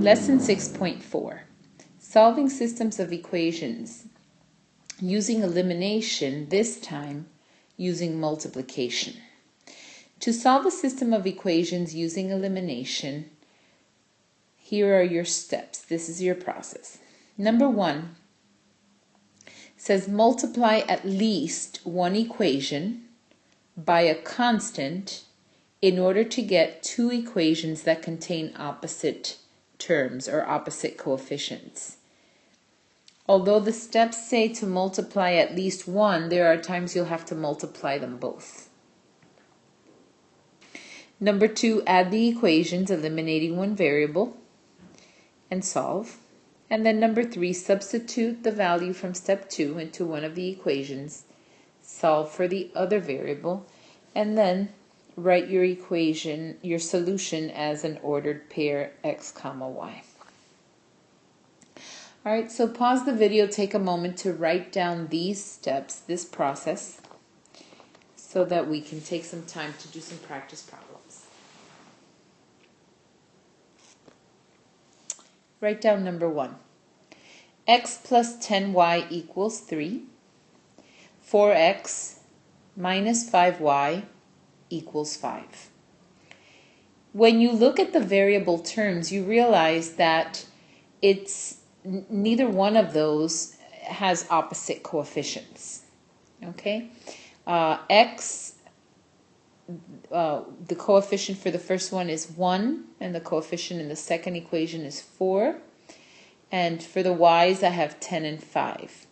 Lesson 6.4, Solving Systems of Equations using elimination, this time using multiplication. To solve a system of equations using elimination, here are your steps. This is your process. Number 1 says multiply at least one equation by a constant in order to get two equations that contain opposite terms or opposite coefficients. Although the steps say to multiply at least one, there are times you'll have to multiply them both. Number 2, add the equations, eliminating one variable, and solve. And then number 3, substitute the value from step 2 into one of the equations, solve for the other variable, and then write your equation, your solution as an ordered pair x comma y. Alright, so pause the video, take a moment to write down these steps, this process, so that we can take some time to do some practice problems. Write down number 1. X plus 10y equals 3. 4x minus 5y equals 5. When you look at the variable terms, you realize that neither one of those has opposite coefficients. Okay? The coefficient for the first one is 1, and the coefficient in the second equation is 4. And for the y's, I have 10 and 5.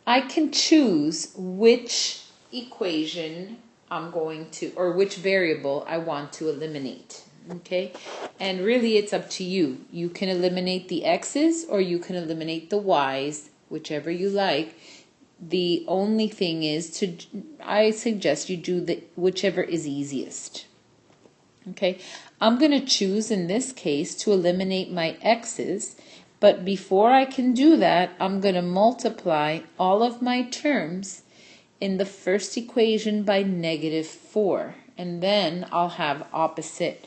I can choose which equation I'm going to, or which variable I want to eliminate. Okay? And really it's up to you. You can eliminate the x's or you can eliminate the y's, whichever you like. The only thing is I suggest you do whichever is easiest. Okay? I'm going to choose in this case to eliminate my x's, but before I can do that, I'm going to multiply all of my terms in the first equation by -4, and then I'll have opposite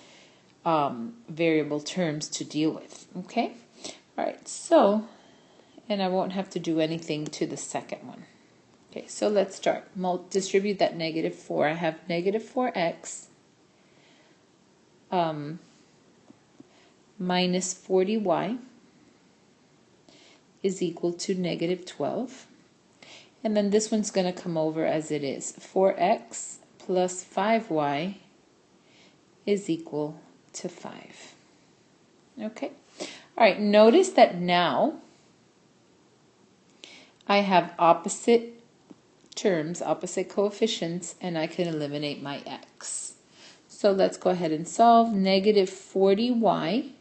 variable terms to deal with. Okay? Alright, so, and I won't have to do anything to the second one. Okay, so let's start. Distribute that -4. I have -4x minus 40y is equal to -12. And then this one's going to come over as it is. 4x plus 5y is equal to 5. Okay? Alright, notice that now I have opposite terms, opposite coefficients, and I can eliminate my x. So let's go ahead and solve. -40y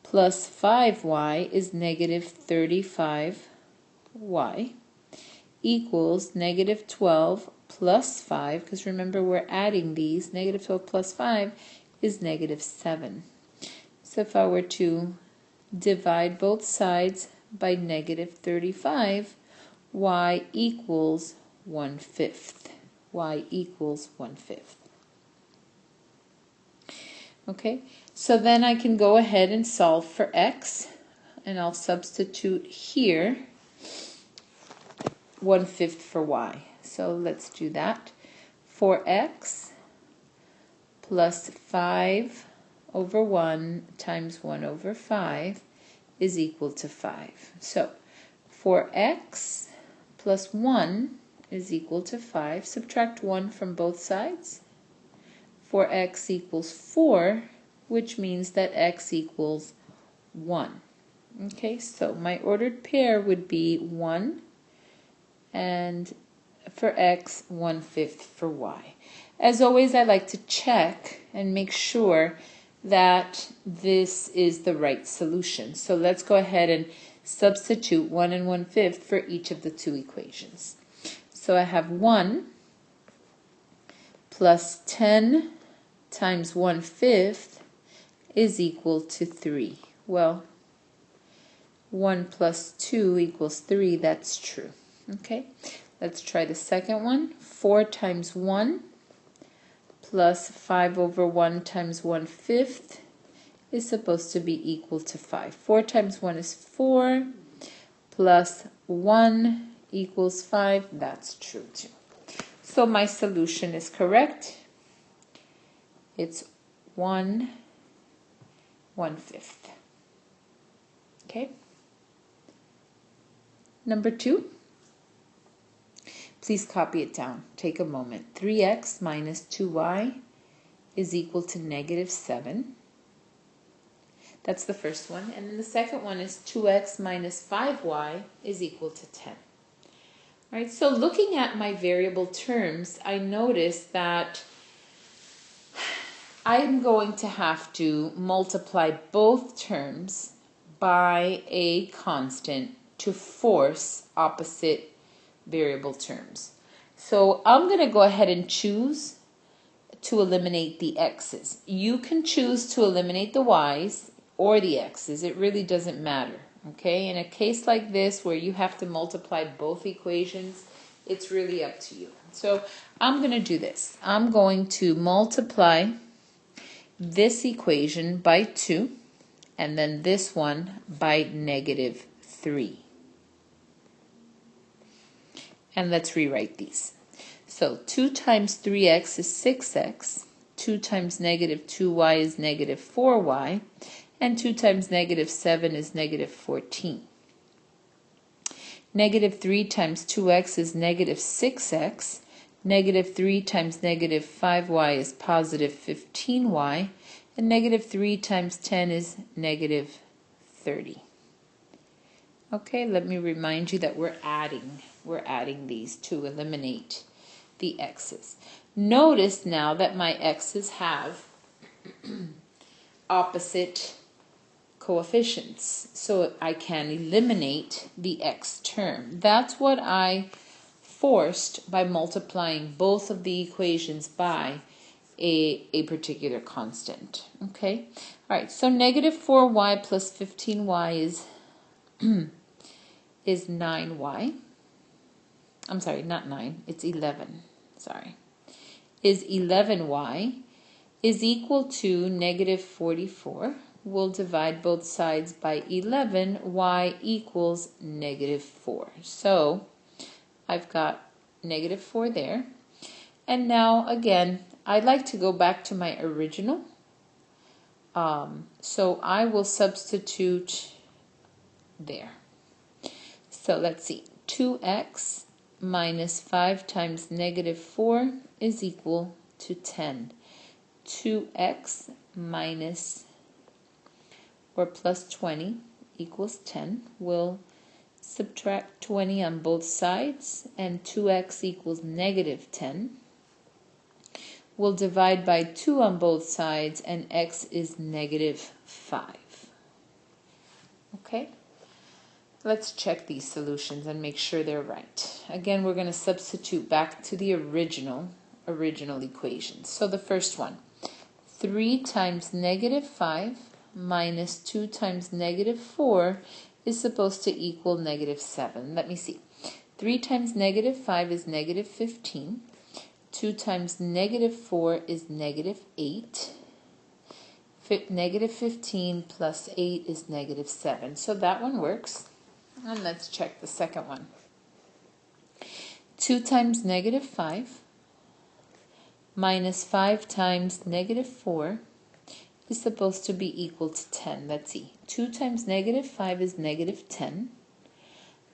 plus 5y is -35y equals -12 plus 5, because remember we're adding these. -12 plus 5 is -7. So if I were to divide both sides by -35, y equals 1/5. Y equals 1/5. Okay, so then I can go ahead and solve for x, and I'll substitute here 1/5 for y. So let's do that. 4x plus 5 over 1 times 1 over 5 is equal to 5. So 4x plus 1 is equal to 5. Subtract 1 from both sides. 4x equals 4, which means that x equals 1. Okay, so my ordered pair would be 1, and for x, 1/5 for y. As always, I like to check and make sure that this is the right solution. So let's go ahead and substitute 1 and 1/5 for each of the two equations. So I have 1 plus 10 times 1/5 is equal to 3. Well, 1 plus 2 equals 3, that's true. Okay, let's try the second one. 4 times 1 plus 5 over 1 times 1/5 is supposed to be equal to 5. 4 times 1 is 4, plus 1 equals 5. That's true too. So my solution is correct. It's 1/5. Okay. Number 2. Please copy it down. Take a moment. 3x minus 2y is equal to -7. That's the first one. And then the second one is 2x minus 5y is equal to 10. All right, so looking at my variable terms, I notice that I'm going to have to multiply both terms by a constant to force opposite variable terms. So I'm going to go ahead and choose to eliminate the x's. You can choose to eliminate the y's or the x's. It really doesn't matter. Okay, in a case like this where you have to multiply both equations, it's really up to you. So I'm going to do this. I'm going to multiply this equation by 2 and then this one by -3. And let's rewrite these. So 2 times 3x is 6x, 2 times -2y is -4y, and 2 times -7 is -14. -3 times 2x is -6x, -3 times -5y is +15y, and -3 times 10 is -30. Okay, let me remind you that we're adding these to eliminate the x's. Notice now that my x's have opposite coefficients, so I can eliminate the x term. That's what I forced by multiplying both of the equations by a particular constant. Okay, all right, so -4y plus 15y is 9y. I'm sorry, not 9, it's 11. Sorry. Is 11y is equal to -44. We'll divide both sides by 11. Y equals -4. So I've got -4 there. And now again, I'd like to go back to my original. So I will substitute there. So let's see. 2x minus 5 times -4 is equal to 10. 2x minus or plus 20 equals 10. We'll subtract 20 on both sides, and 2x equals -10. We'll divide by 2 on both sides, and x is -5. Okay? Let's check these solutions and make sure they're right. Again, we're going to substitute back to the original equations. So the first one, 3 times -5 minus 2 times -4 is supposed to equal -7. Let me see. 3 times -5 is -15. 2 times -4 is -8. -15 plus 8 is -7. So that one works. And let's check the second one. 2 times -5 minus 5 times -4 is supposed to be equal to 10. Let's see. 2 times -5 is -10.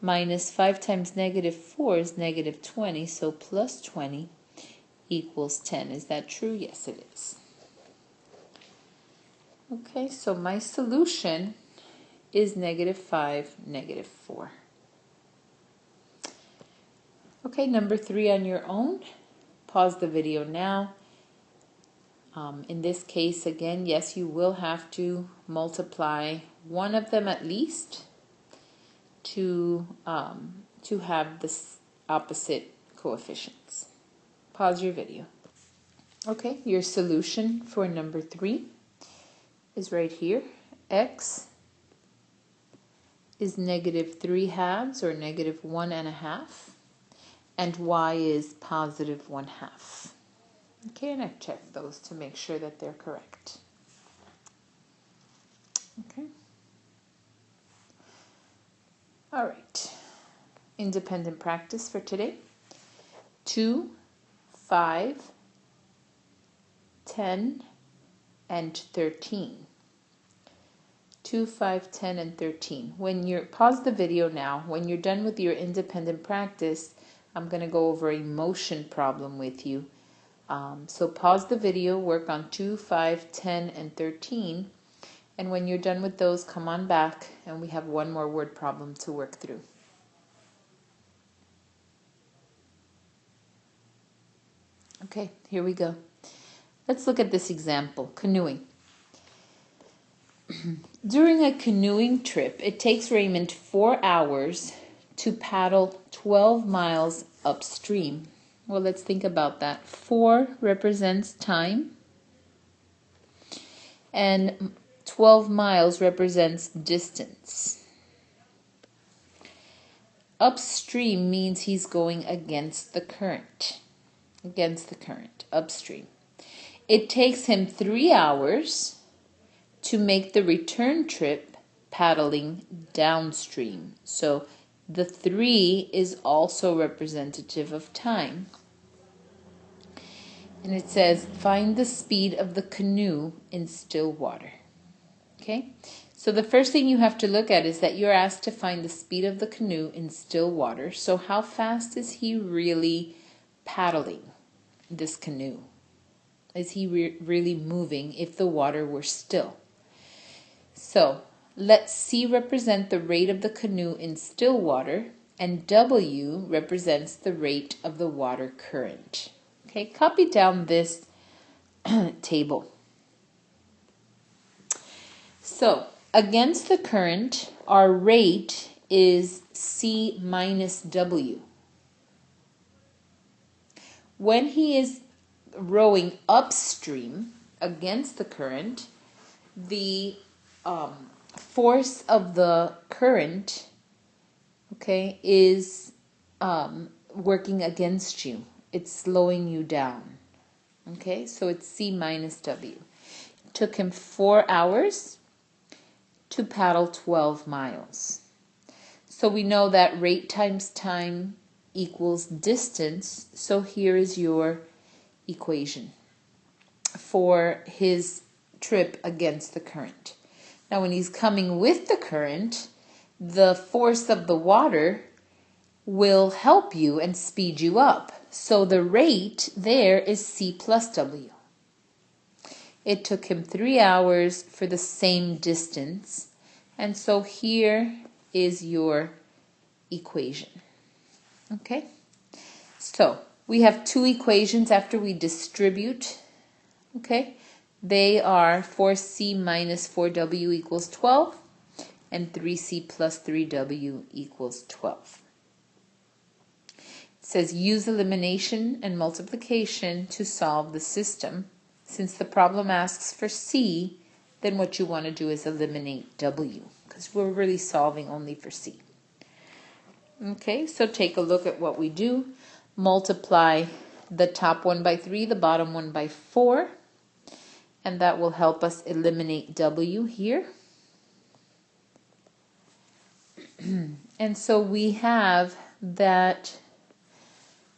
Minus 5 times -4 is -20. So plus 20 equals 10. Is that true? Yes, it is. Okay, so my solution is -5, -4. Okay, number 3 on your own. Pause the video now. In this case, again, yes, you will have to multiply one of them at least to have the opposite coefficients. Pause your video. Okay, your solution for number 3 is right here. X is -3/2 or -1.5, and y is +1/2. Okay, and I've checked those to make sure that they're correct. independent practice for today. 2, 5, 10, and 13. 2, 5, 10, and 13. When you're, pause the video now. When you're done with your independent practice, I'm going to go over a motion problem with you. So pause the video, work on 2, 5, 10, and 13. And when you're done with those, come on back and we have one more word problem to work through. Okay, here we go. Let's look at this example, canoeing. During a canoeing trip, it takes Raymond 4 hours to paddle 12 miles upstream. Well, let's think about that. 4 represents time, and 12 miles represents distance. Upstream means he's going against the current. Against the current, upstream. It takes him 3 hours to make the return trip paddling downstream. So the 3 is also representative of time. And it says, find the speed of the canoe in still water. Okay? So the first thing you have to look at is that you're asked to find the speed of the canoe in still water. So how fast is he really paddling this canoe? Is he really moving if the water were still? So let C represent the rate of the canoe in still water, and W represents the rate of the water current. Okay, copy down this table. So against the current, our rate is C minus W. When he is rowing upstream against the current, the force of the current, okay, is working against you. It's slowing you down. Okay, so it's C minus W. It took him 4 hours to paddle 12 miles. So we know that rate times time equals distance. So here is your equation for his trip against the current. Now when he's coming with the current, the force of the water will help you and speed you up. So the rate there is C plus W. It took him 3 hours for the same distance. And so here is your equation. Okay? So we have 2 equations after we distribute. Okay? They are 4C minus 4W equals 12 and 3C plus 3W equals 12. It says use elimination and multiplication to solve the system. Since the problem asks for C, then what you want to do is eliminate W, because we're really solving only for C. Okay, so take a look at what we do. Multiply the top one by 3, the bottom one by 4, and that will help us eliminate W here. And so we have that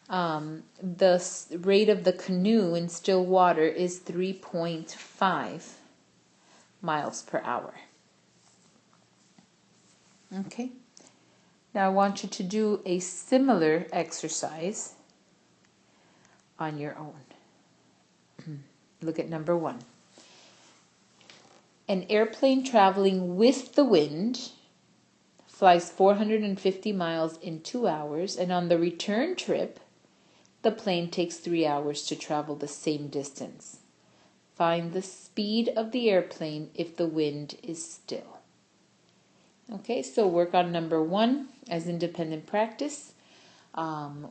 the rate of the canoe in still water is 3.5 miles per hour. Okay. Now I want you to do a similar exercise on your own. Look at number 1. An airplane traveling with the wind flies 450 miles in 2 hours, and on the return trip, the plane takes 3 hours to travel the same distance. Find the speed of the airplane if the wind is still. Okay, so work on number 1 as independent practice.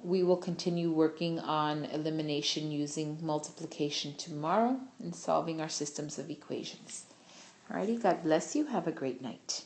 We will continue working on elimination using multiplication tomorrow and solving our systems of equations. Alrighty, God bless you. Have a great night.